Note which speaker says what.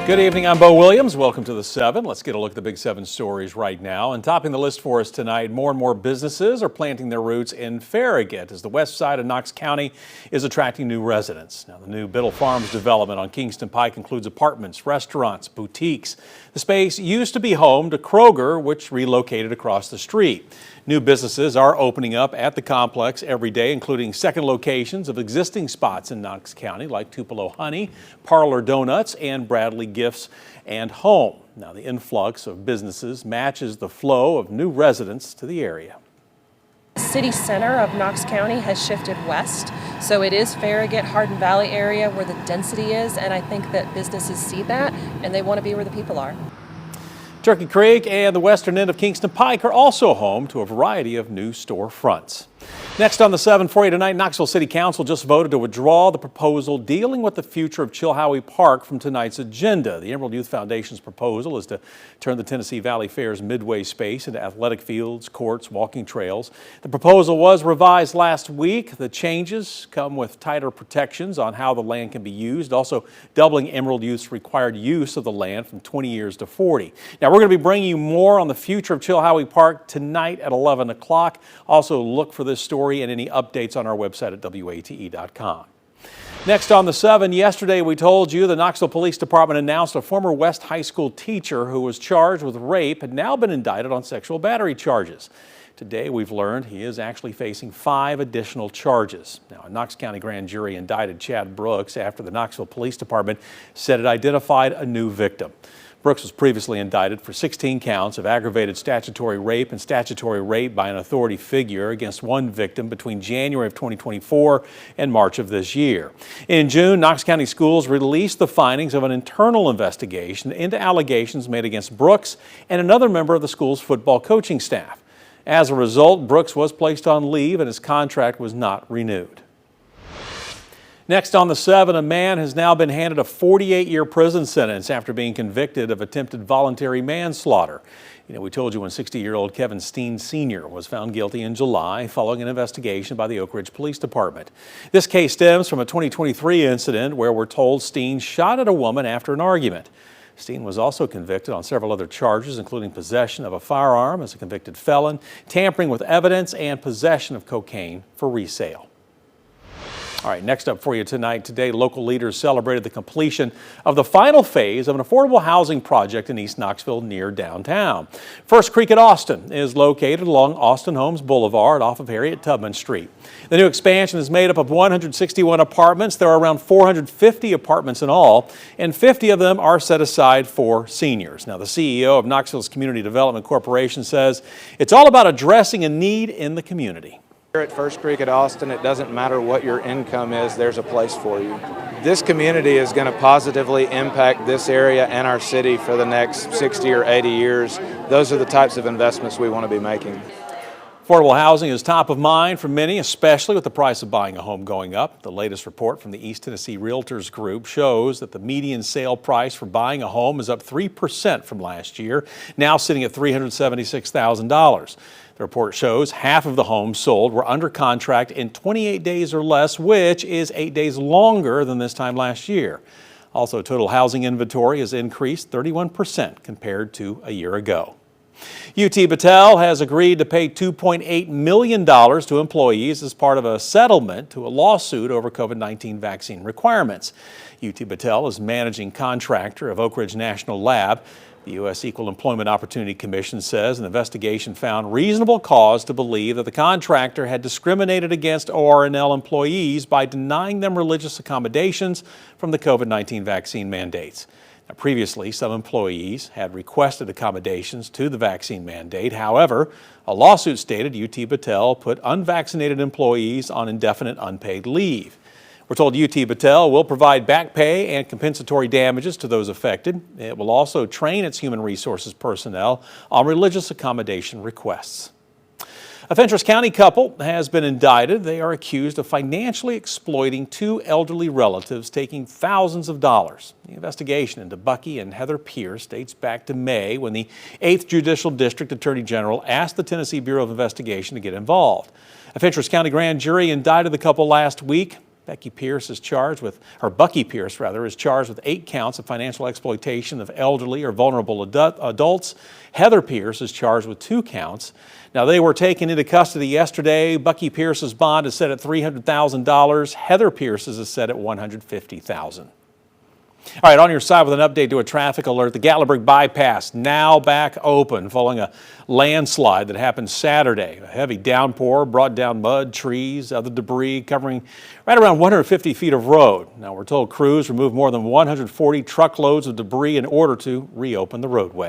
Speaker 1: Good evening, I'm Bo Williams. Welcome to the 7. Let's get a look at the big 7 stories right now. And topping the list for us tonight, more and more businesses are planting their roots in Farragut as the west side of Knox County is attracting new residents. Now, the new Biddle Farms development on Kingston Pike includes apartments, restaurants, boutiques. The space used to be home to Kroger, which relocated across the street. New businesses are opening up at the complex every day, including second locations of existing spots in Knox County like Tupelo Honey, Parlor Donuts, and Bradley Gifts and Home. Now, the influx of businesses matches the flow of new residents to the area.
Speaker 2: The city center of Knox County has shifted west, so it is Farragut, Hardin Valley area where the density is, and I think that businesses see that and they want to be where the people are.
Speaker 1: Turkey Creek and the western end of Kingston Pike are also home to a variety of new storefronts. Next on the 7 for you tonight, Knoxville City Council just voted to withdraw the proposal dealing with the future of Chilhowee Park from tonight's agenda. The Emerald Youth Foundation's proposal is to turn the Tennessee Valley Fair's midway space into athletic fields, courts, walking trails. The proposal was revised last week. The changes come with tighter protections on how the land can be used, also doubling Emerald Youth's required use of the land from 20 years to 40. Now, we're going to be bringing you more on the future of Chilhowee Park tonight at 11 o'clock. Also, look for this story and any updates on our website at wate.com. Next on the 7, yesterday we told you the Knoxville Police Department announced a former West High School teacher who was charged with rape had now been indicted on sexual battery charges. Today we've learned he is actually facing 5 additional charges. Now, a Knox County grand jury indicted Chad Brooks after the Knoxville Police Department said it identified a new victim. Brooks was previously indicted for 16 counts of aggravated statutory rape and statutory rape by an authority figure against one victim between January of 2024 and March of this year. In June, Knox County Schools released the findings of an internal investigation into allegations made against Brooks and another member of the school's football coaching staff. As a result, Brooks was placed on leave and his contract was not renewed. Next on the 7, a man has now been handed a 48-year prison sentence after being convicted of attempted voluntary manslaughter. We told you when 60-year-old Kevin Steen Sr. was found guilty in July following an investigation by the Oak Ridge Police Department. This case stems from a 2023 incident where we're told Steen shot at a woman after an argument. Steen was also convicted on several other charges, including possession of a firearm as a convicted felon, tampering with evidence, and possession of cocaine for resale. All right, next up for you tonight. Today, local leaders celebrated the completion of the final phase of an affordable housing project in East Knoxville near downtown. First Creek at Austin is located along Austin Homes Boulevard off of Harriet Tubman Street. The new expansion is made up of 161 apartments. There are around 450 apartments in all, and 50 of them are set aside for seniors. Now, the CEO of Knoxville's Community Development Corporation says it's all about addressing a need in the community.
Speaker 3: Here at First Creek at Austin, it doesn't matter what your income is, there's a place for you. This community is going to positively impact this area and our city for the next 60 or 80 years. Those are the types of investments we want to be making.
Speaker 1: Affordable housing is top of mind for many, especially with the price of buying a home going up. The latest report from the East Tennessee Realtors Group shows that the median sale price for buying a home is up 3% from last year, now sitting at $376,000. The report shows half of the homes sold were under contract in 28 days or less, which is 8 days longer than this time last year. Also, total housing inventory has increased 31% compared to a year ago. UT-Battelle has agreed to pay $2.8 million to employees as part of a settlement to a lawsuit over COVID-19 vaccine requirements. UT-Battelle is managing contractor of Oak Ridge National Lab. The U.S. Equal Employment Opportunity Commission says an investigation found reasonable cause to believe that the contractor had discriminated against ORNL employees by denying them religious accommodations from the COVID-19 vaccine mandates. Now, previously, some employees had requested accommodations to the vaccine mandate. However, a lawsuit stated UT-Battelle put unvaccinated employees on indefinite unpaid leave. We're told UT-Battelle will provide back pay and compensatory damages to those affected. It will also train its human resources personnel on religious accommodation requests. A Fentress County couple has been indicted. They are accused of financially exploiting 2 elderly relatives, taking thousands of dollars. The investigation into Bucky and Heather Pierce dates back to May when the 8th Judicial District Attorney General asked the Tennessee Bureau of Investigation to get involved. A Fentress County grand jury indicted the couple last week. Bucky Pierce is charged with 8 counts of financial exploitation of elderly or vulnerable adults. Heather Pierce is charged with 2 counts. Now, they were taken into custody yesterday. Bucky Pierce's bond is set at $300,000. Heather Pierce's is set at $150,000. All right, on your side with an update to a traffic alert. The Gatlinburg Bypass now back open following a landslide that happened Saturday. A heavy downpour brought down mud, trees, other debris covering right around 150 feet of road. Now, we're told crews removed more than 140 truckloads of debris in order to reopen the roadway.